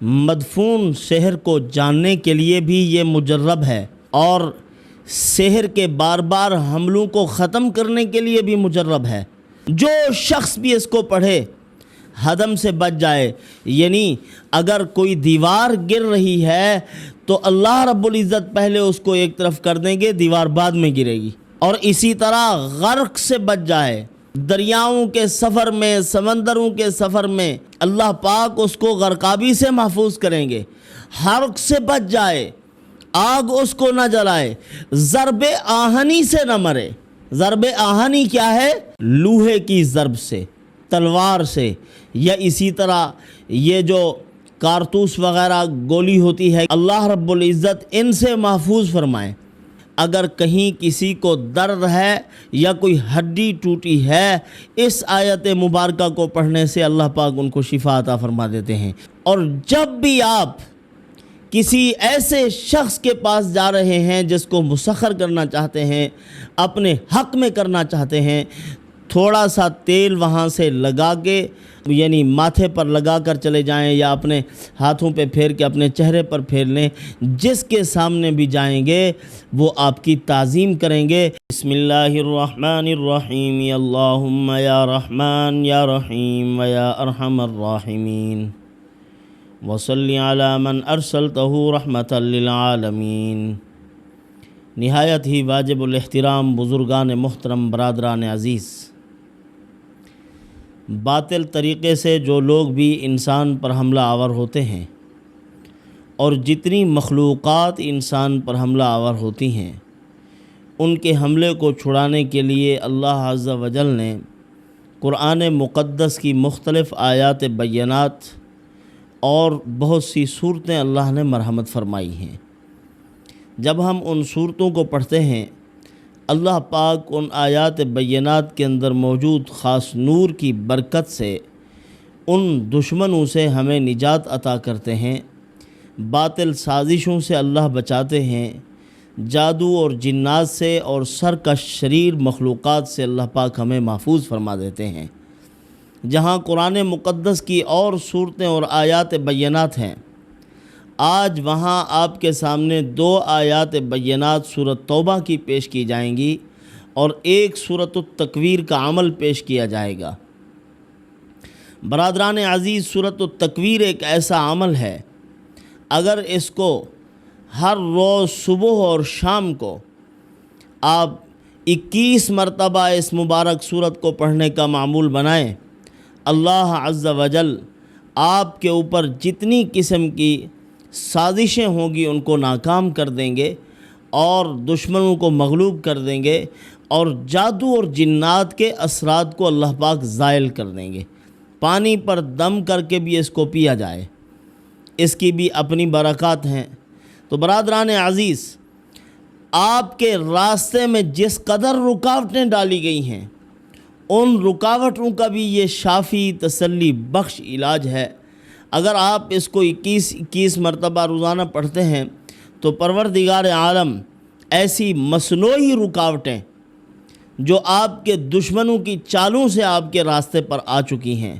مدفون سحر کو جاننے کے لیے بھی یہ مجرب ہے، اور سحر کے بار بار حملوں کو ختم کرنے کے لیے بھی مجرب ہے۔ جو شخص بھی اس کو پڑھے ہدم سے بچ جائے، یعنی اگر کوئی دیوار گر رہی ہے تو اللہ رب العزت پہلے اس کو ایک طرف کر دیں گے، دیوار بعد میں گرے گی۔ اور اسی طرح غرق سے بچ جائے، دریاؤں کے سفر میں، سمندروں کے سفر میں اللہ پاک اس کو غرقابی سے محفوظ کریں گے۔ حرق سے بچ جائے، آگ اس کو نہ جلائے، ضرب آہنی سے نہ مرے۔ ضرب آہنی کیا ہے؟ لوہے کی ضرب سے، تلوار سے، یا اسی طرح یہ جو کارتوس وغیرہ گولی ہوتی ہے، اللہ رب العزت ان سے محفوظ فرمائیں۔ اگر کہیں کسی کو درد ہے یا کوئی ہڈی ٹوٹی ہے، اس آیت مبارکہ کو پڑھنے سے اللہ پاک ان کو شفا عطا فرما دیتے ہیں۔ اور جب بھی آپ کسی ایسے شخص کے پاس جا رہے ہیں جس کو مسخر کرنا چاہتے ہیں، اپنے حق میں کرنا چاہتے ہیں، تھوڑا سا تیل وہاں سے لگا کے، یعنی ماتھے پر لگا کر چلے جائیں یا اپنے ہاتھوں پہ پھیر کے اپنے چہرے پر پھیر لیں۔ جس کے سامنے بھی جائیں گے وہ آپ کی تعظیم کریں گے۔ بسم اللہ الرحمن الرحیم، اللہم یا رحمان یا رحیم و یا ارحم الراحمین، وصلی علی من ارسلتہ رحمتا للعالمین۔ نہایت ہی واجب الاحترام بزرگان محترم، برادران عزیز، باطل طریقے سے جو لوگ بھی انسان پر حملہ آور ہوتے ہیں، اور جتنی مخلوقات انسان پر حملہ آور ہوتی ہیں، ان کے حملے کو چھڑانے کے لیے اللہ عز و جل نے قرآن مقدس کی مختلف آیات بینات اور بہت سی صورتیں اللہ نے مرحمت فرمائی ہیں۔ جب ہم ان صورتوں کو پڑھتے ہیں، اللہ پاک ان آیات بینات کے اندر موجود خاص نور کی برکت سے ان دشمنوں سے ہمیں نجات عطا کرتے ہیں، باطل سازشوں سے اللہ بچاتے ہیں، جادو اور جنات سے اور سرکش شریر مخلوقات سے اللہ پاک ہمیں محفوظ فرما دیتے ہیں۔ جہاں قرآن مقدس کی اور صورتیں اور آیات بینات ہیں، آج وہاں آپ کے سامنے 2 آیات بینات سورۃ توبہ کی پیش کی جائیں گی اور ایک سورۃ التکویر کا عمل پیش کیا جائے گا۔ برادران عزیز، سورۃ التکویر ایک ایسا عمل ہے، اگر اس کو ہر روز صبح اور شام کو آپ 21 مرتبہ اس مبارک سورت کو پڑھنے کا معمول بنائیں، اللہ عز و جل آپ کے اوپر جتنی قسم کی سازشیں ہوں گی ان کو ناکام کر دیں گے، اور دشمنوں کو مغلوب کر دیں گے، اور جادو اور جنات کے اثرات کو اللہ پاک زائل کر دیں گے۔ پانی پر دم کر کے بھی اس کو پیا جائے، اس کی بھی اپنی برکات ہیں۔ تو برادران عزیز، آپ کے راستے میں جس قدر رکاوٹیں ڈالی گئی ہیں، ان رکاوٹوں کا بھی یہ شافی تسلی بخش علاج ہے۔ اگر آپ اس کو 21 مرتبہ روزانہ پڑھتے ہیں تو پروردگار عالم ایسی مصنوعی رکاوٹیں جو آپ کے دشمنوں کی چالوں سے آپ کے راستے پر آ چکی ہیں،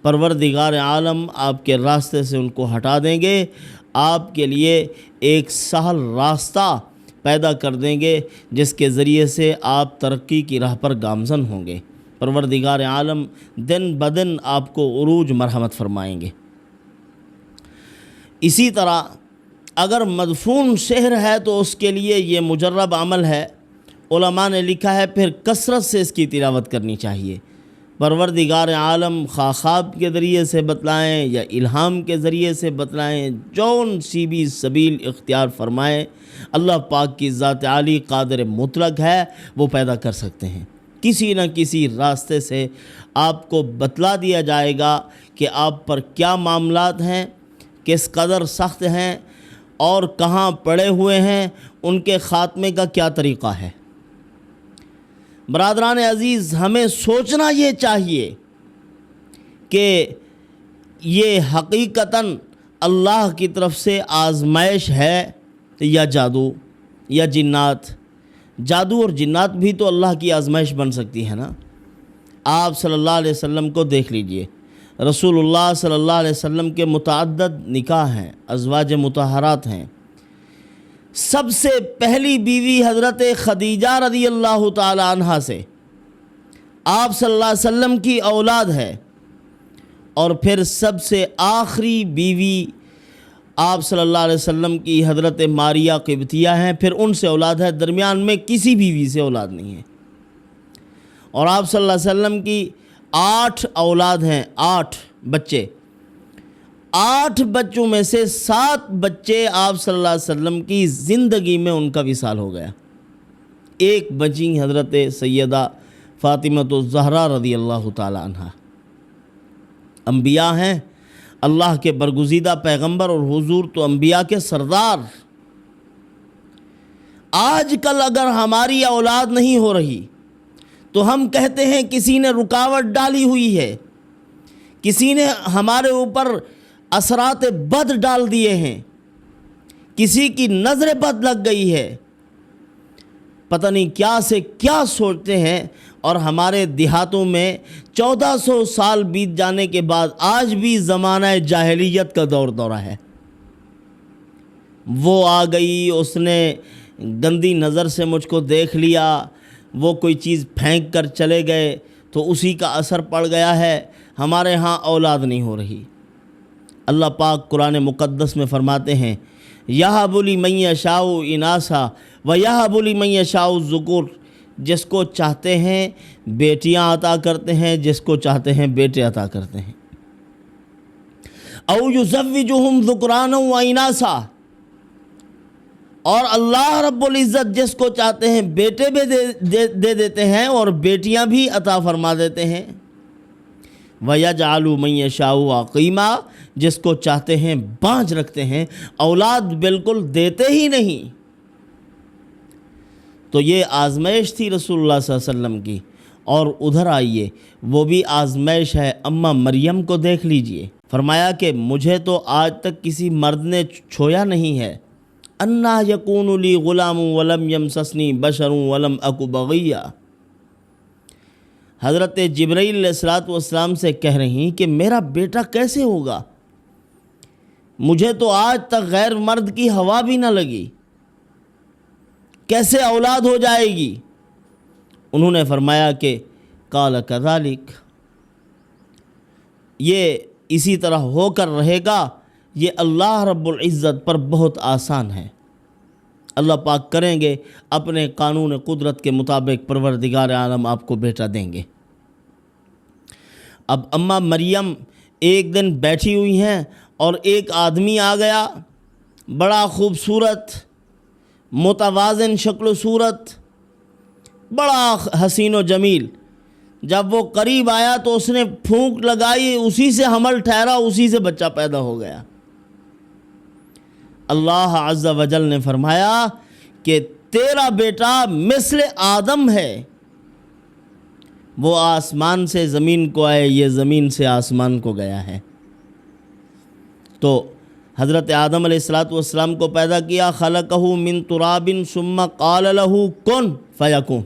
پروردگار عالم آپ کے راستے سے ان کو ہٹا دیں گے، آپ کے لیے ایک سہل راستہ پیدا کر دیں گے جس کے ذریعے سے آپ ترقی کی راہ پر گامزن ہوں گے۔ پروردگار عالم دن بدن آپ کو عروج مرحمت فرمائیں گے۔ اسی طرح اگر مدفون سحر ہے تو اس کے لیے یہ مجرب عمل ہے۔ علماء نے لکھا ہے پھر کثرت سے اس کی تلاوت کرنی چاہیے۔ پروردگار عالم خواب کے ذریعے سے بتلائیں یا الہام کے ذریعے سے بتلائیں، جون سی بھی سبیل اختیار فرمائیں، اللہ پاک کی ذات عالی قادر مطلق ہے، وہ پیدا کر سکتے ہیں۔ کسی نہ کسی راستے سے آپ کو بتلا دیا جائے گا کہ آپ پر کیا معاملات ہیں، کس قدر سخت ہیں اور کہاں پڑے ہوئے ہیں، ان کے خاتمے کا کیا طریقہ ہے۔ برادران عزیز، ہمیں سوچنا یہ چاہیے کہ یہ حقیقتاً اللہ کی طرف سے آزمائش ہے یا جادو یا جنات۔ جادو اور جنات بھی تو اللہ کی آزمائش بن سکتی ہے نا۔ آپ صلی اللہ علیہ وسلم کو دیکھ لیجئے، رسول اللہ صلی اللہ علیہ وسلم کے متعدد نکاح ہیں، ازواج مطہرات ہیں۔ سب سے پہلی بیوی حضرت خدیجہ رضی اللہ تعالی عنہا سے آپ صلی اللہ علیہ وسلم کی اولاد ہے، اور پھر سب سے آخری بیوی آپ صلی اللہ علیہ وسلم کی حضرت ماریہ قبطیہ ہیں، پھر ان سے اولاد ہے، درمیان میں کسی بیوی سے اولاد نہیں ہے۔ اور آپ صلی اللہ علیہ وسلم کی 8 اولاد ہیں، 8 بچے، 8 بچوں میں سے 7 بچے آپ صلی اللہ علیہ وسلم کی زندگی میں ان کا وصال ہو گیا۔ ایک بچی حضرت سیدہ فاطمۃ الزہرا رضی اللہ تعالی عنہ۔ انبیاء ہیں، اللہ کے برگزیدہ پیغمبر، اور حضور تو انبیاء کے سردار۔ آج کل اگر ہماری اولاد نہیں ہو رہی تو ہم کہتے ہیں کسی نے رکاوٹ ڈالی ہوئی ہے، کسی نے ہمارے اوپر اثرات بد ڈال دیے ہیں، کسی کی نظر بد لگ گئی ہے، پتہ نہیں کیا سے کیا سوچتے ہیں۔ اور ہمارے دیہاتوں میں 1400 سال بیت جانے کے بعد آج بھی زمانہ جاہلیت کا دورہ ہے۔ وہ آ گئی، اس نے گندی نظر سے مجھ کو دیکھ لیا، وہ کوئی چیز پھینک کر چلے گئے تو اسی کا اثر پڑ گیا ہے، ہمارے ہاں اولاد نہیں ہو رہی۔ اللہ پاک قرآن مقدس میں فرماتے ہیں یَهَبُ لِمَن یَشَاءُ إِنَاثًا وَیَهَبُ لِمَن یَشَاءُ الذُّکُورَ، جس کو چاہتے ہیں بیٹیاں عطا کرتے ہیں، جس کو چاہتے ہیں بیٹے عطا کرتے ہیں۔ اَوْ يُزَوِّجُهُمْ ذُكْرَانًا وَإِنَاثًا، اور اللہ رب العزت جس کو چاہتے ہیں بیٹے بھی دے دیتے ہیں اور بیٹیاں بھی عطا فرما دیتے ہیں۔ وَيَجْعَلُ مَن يَشَاءُ عَقِيمًا، جس کو چاہتے ہیں بانجھ رکھتے ہیں، اولاد بالکل دیتے ہی نہیں۔ تو یہ آزمائش تھی رسول اللہ صلی اللہ علیہ وسلم کی۔ اور ادھر آئیے، وہ بھی آزمائش ہے، اماں مریم کو دیکھ لیجئے۔ فرمایا کہ مجھے تو آج تک کسی مرد نے چھویا نہیں ہے۔ اَنَّا يَكُونُ لِي غُلَامٌ وَلَمْ يَمْسَسْنِي بَشَرٌ وَلَمْ أَكُ بَغِيًّا۔ حضرت جبرائیل علیہ السلام سے کہہ رہی کہ میرا بیٹا کیسے ہوگا، مجھے تو آج تک غیر مرد کی ہوا بھی نہ لگی، کیسے اولاد ہو جائے گی؟ انہوں نے فرمایا کہ قال کذالک، یہ اسی طرح ہو کر رہے گا، یہ اللہ رب العزت پر بہت آسان ہے۔ اللہ پاک کریں گے، اپنے قانون قدرت کے مطابق پروردگار عالم آپ کو بیٹا دیں گے۔ اب اماں مریم ایک دن بیٹھی ہوئی ہیں اور ایک آدمی آ گیا، بڑا خوبصورت، متوازن شکل و صورت، بڑا حسین و جمیل۔ جب وہ قریب آیا تو اس نے پھونک لگائی، اسی سے حمل ٹھہرا، اسی سے بچہ پیدا ہو گیا۔ اللہ عز و جل نے فرمایا کہ تیرا بیٹا مثل آدم ہے، وہ آسمان سے زمین کو آئے، یہ زمین سے آسمان کو گیا ہے۔ تو حضرت آدم علیہ السلام کو پیدا کیا، خلقہ من تراب ثم قال له کن فیکون،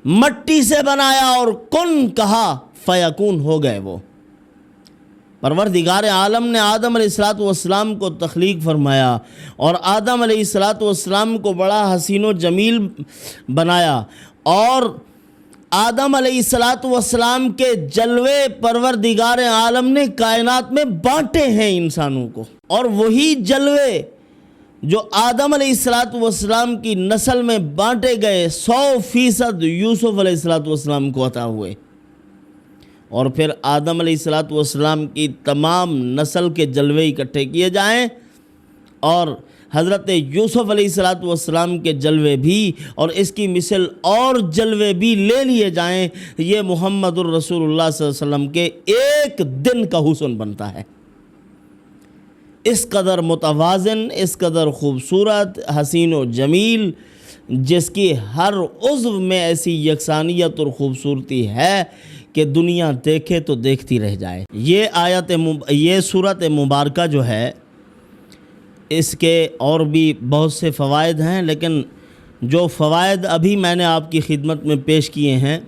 مٹی سے بنایا اور کن کہا، فیکون ہو گئے وہ۔ پروردگار عالم نے آدم علیہ السلام کو تخلیق فرمایا اور آدم علیہ السلام کو بڑا حسین و جمیل بنایا، اور آدم علیہ السلام کے جلوے پروردگار عالم نے کائنات میں بانٹے ہیں انسانوں کو، اور وہی جلوے جو آدم علیہ السلام کی نسل میں بانٹے گئے 100% یوسف علیہ السلام کو عطا ہوئے، اور پھر آدم علیہ السلام کی تمام نسل کے جلوے اکٹھے کیے جائیں اور حضرت یوسف علیہ السلام کے جلوے بھی اور اس کی مثل اور جلوے بھی لے لیے جائیں، یہ محمد الرسول اللہ صلی اللہ علیہ وسلم کے ایک دن کا حسن بنتا ہے۔ اس قدر متوازن، اس قدر خوبصورت، حسین و جمیل، جس کی ہر عضو میں ایسی یکسانیت اور خوبصورتی ہے کہ دنیا دیکھے تو دیکھتی رہ جائے۔ یہ سورت مبارکہ جو ہے، اس کے اور بھی بہت سے فوائد ہیں، لیکن جو فوائد ابھی میں نے آپ کی خدمت میں پیش کیے ہیں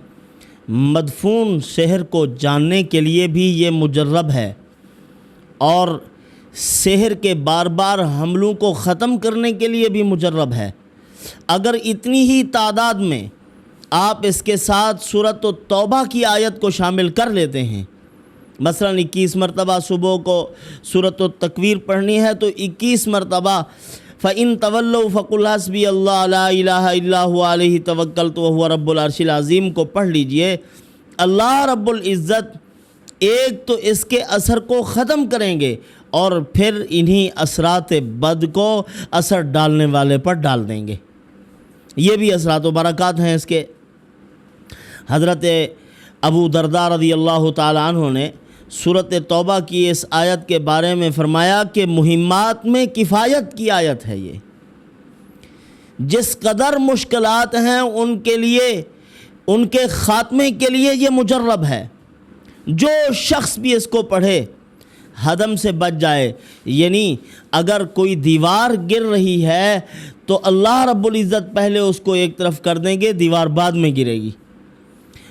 مدفون سحر کو جاننے کے لیے بھی یہ مجرب ہے اور سحر کے بار بار حملوں کو ختم کرنے کے لیے بھی مجرب ہے۔ اگر اتنی ہی تعداد میں آپ اس کے ساتھ سورۃ التوبہ کی آیت کو شامل کر لیتے ہیں، مثلا 21 مرتبہ صبح کو سورۃ التکویر پڑھنی ہے تو 21 مرتبہ فَإِن تَوَلَّوْا فَقُلْ حَسْبِيَ اللَّهُ لَا إِلَٰهَ إِلَّا هُوَ عَلَيْهِ تَوَكَّلْتُ وَهُوَ رَبُّ الْعَرْشِ الْعَظِيمِ کو پڑھ لیجئے۔ اللہ رب العزت ایک تو اس کے اثر کو ختم کریں گے اور پھر انہی اثرات بد کو اثر ڈالنے والے پر ڈال دیں گے۔ یہ بھی اثرات و برکات ہیں اس کے۔ حضرت ابو درداء رضی اللہ تعالیٰ عنہ نے سورۃ توبہ کی اس آیت کے بارے میں فرمایا کہ مہمات میں کفایت کی آیت ہے یہ۔ جس قدر مشکلات ہیں ان کے لیے، ان کے خاتمے کے لیے یہ مجرب ہے۔ جو شخص بھی اس کو پڑھے ہدم سے بچ جائے، یعنی اگر کوئی دیوار گر رہی ہے تو اللہ رب العزت پہلے اس کو ایک طرف کر دیں گے، دیوار بعد میں گرے گی۔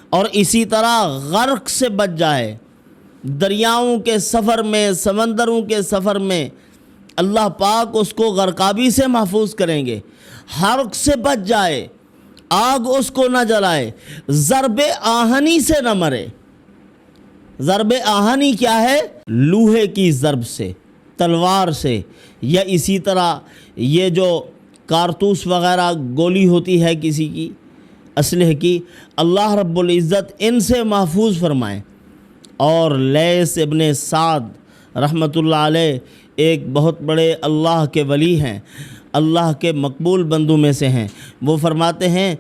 اور اسی طرح غرق سے بچ جائے، دریاؤں کے سفر میں، سمندروں کے سفر میں اللہ پاک اس کو غرقابی سے محفوظ کریں گے۔ حرق سے بچ جائے، آگ اس کو نہ جلائے، ضرب آہنی سے نہ مرے۔ ضرب آہنی کیا ہے؟ لوہے کی ضرب سے، تلوار سے، یا اسی طرح یہ جو کارتوس وغیرہ گولی ہوتی ہے کسی کی اسلحے کی، اللہ رب العزت ان سے محفوظ فرمائیں۔ اور لیث ابن سعد رحمۃ اللہ علیہ ایک بہت بڑے اللہ کے ولی ہیں، اللہ کے مقبول بندوں میں سے ہیں۔ وہ فرماتے ہیں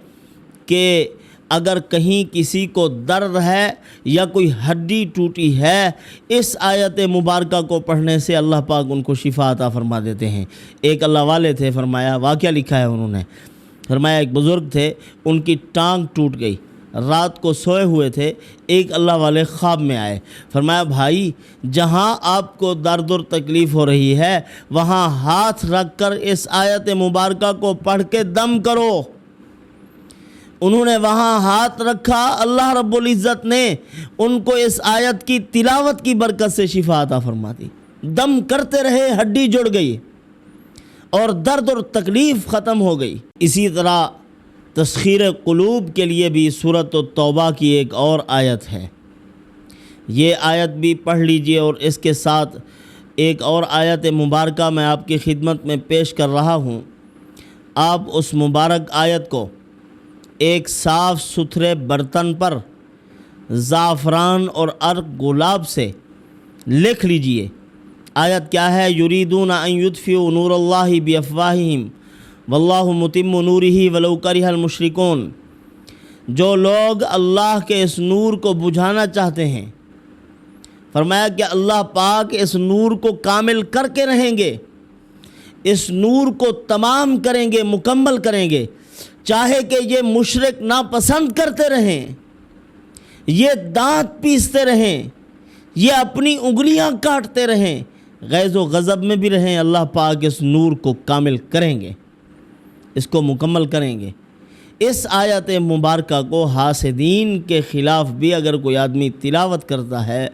کہ اگر کہیں کسی کو درد ہے یا کوئی ہڈی ٹوٹی ہے، اس آیت مبارکہ کو پڑھنے سے اللہ پاک ان کو شفا عطا فرما دیتے ہیں۔ ایک اللہ والے تھے، فرمایا، واقعہ لکھا ہے انہوں نے، فرمایا ایک بزرگ تھے، ان کی ٹانگ ٹوٹ گئی، رات کو سوئے ہوئے تھے، ایک اللہ والے خواب میں آئے، فرمایا بھائی جہاں آپ کو درد اور تکلیف ہو رہی ہے وہاں ہاتھ رکھ کر اس آیت مبارکہ کو پڑھ کے دم کرو۔ انہوں نے وہاں ہاتھ رکھا، اللہ رب العزت نے ان کو اس آیت کی تلاوت کی برکت سے شفا عطا فرما دی۔ دم کرتے رہے، ہڈی جڑ گئی اور درد اور تکلیف ختم ہو گئی۔ اسی طرح تسخیر قلوب کے لیے بھی سورۃ التوبہ کی ایک اور آیت ہے، یہ آیت بھی پڑھ لیجئے۔ اور اس کے ساتھ ایک اور آیت مبارکہ میں آپ کی خدمت میں پیش کر رہا ہوں۔ آپ اس مبارک آیت کو ایک صاف ستھرے برتن پر زعفران اور عرق گلاب سے لکھ لیجئے۔ آیت کیا ہے؟ یریدون ان یطفئوا نور اللہ بافواہہم واللہ متم نورہ ولو کرہ المشرکون۔ جو لوگ اللہ کے اس نور کو بجھانا چاہتے ہیں، فرمایا کہ اللہ پاک اس نور کو کامل کر کے رہیں گے، اس نور کو تمام کریں گے، مکمل کریں گے، چاہے کہ یہ مشرک ناپسند کرتے رہیں، یہ دانت پیستے رہیں، یہ اپنی انگلیاں کاٹتے رہیں، غیظ و غضب میں بھی رہیں، اللہ پاک اس نور کو کامل کریں گے، اس کو مکمل کریں گے۔ اس آیت مبارکہ کو حاسدین کے خلاف بھی اگر کوئی آدمی تلاوت کرتا ہے،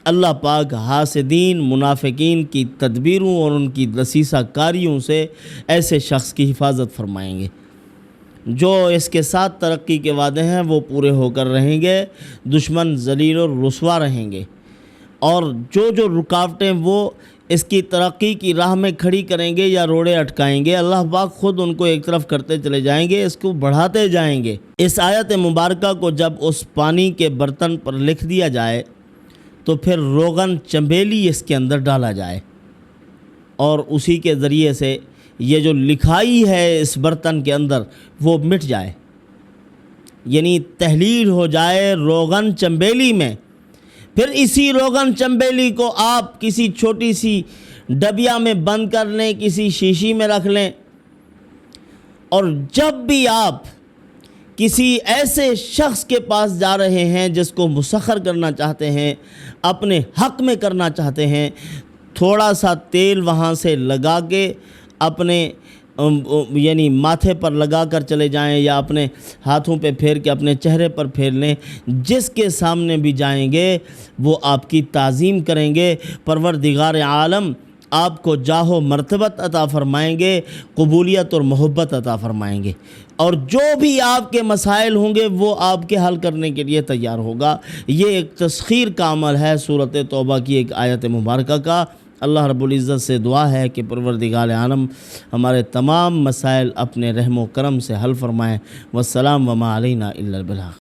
اللہ پاک حاسدین، منافقین کی تدبیروں اور ان کی دسیسہ کاریوں سے ایسے شخص کی حفاظت فرمائیں گے۔ جو اس کے ساتھ ترقی کے وعدے ہیں وہ پورے ہو کر رہیں گے، دشمن ذلیل اور رسوا رہیں گے، اور جو رکاوٹیں وہ اس کی ترقی کی راہ میں کھڑی کریں گے یا روڑے اٹکائیں گے، اللہ پاک خود ان کو ایک طرف کرتے چلے جائیں گے، اس کو بڑھاتے جائیں گے۔ اس آیت مبارکہ کو جب اس پانی کے برتن پر لکھ دیا جائے تو پھر روغن چنبیلی اس کے اندر ڈالا جائے اور اسی کے ذریعے سے یہ جو لکھائی ہے اس برتن کے اندر وہ مٹ جائے، یعنی تحلیل ہو جائے روغن چنبیلی میں۔ پھر اسی روغن چنبیلی کو آپ کسی چھوٹی سی ڈبیا میں بند کر لیں، کسی شیشی میں رکھ لیں، اور جب بھی آپ کسی ایسے شخص کے پاس جا رہے ہیں جس کو مسخر کرنا چاہتے ہیں، اپنے حق میں کرنا چاہتے ہیں، تھوڑا سا تیل وہاں سے لگا کے اپنے یعنی ماتھے پر لگا کر چلے جائیں یا اپنے ہاتھوں پہ پھیر کے اپنے چہرے پر پھیر لیں، جس کے سامنے بھی جائیں گے وہ آپ کی تعظیم کریں گے۔ پروردگار عالم آپ کو جاہ و مرتبت عطا فرمائیں گے، قبولیت اور محبت عطا فرمائیں گے، اور جو بھی آپ کے مسائل ہوں گے وہ آپ کے حل کرنے کے لیے تیار ہوگا۔ یہ ایک تسخیر کا عمل ہے سورۃ توبہ کی ایک آیت مبارکہ کا۔ اللہ رب العزت سے دعا ہے کہ پروردگار عالم ہمارے تمام مسائل اپنے رحم و کرم سے حل فرمائیں۔ والسلام وما علینا الا البلاغ۔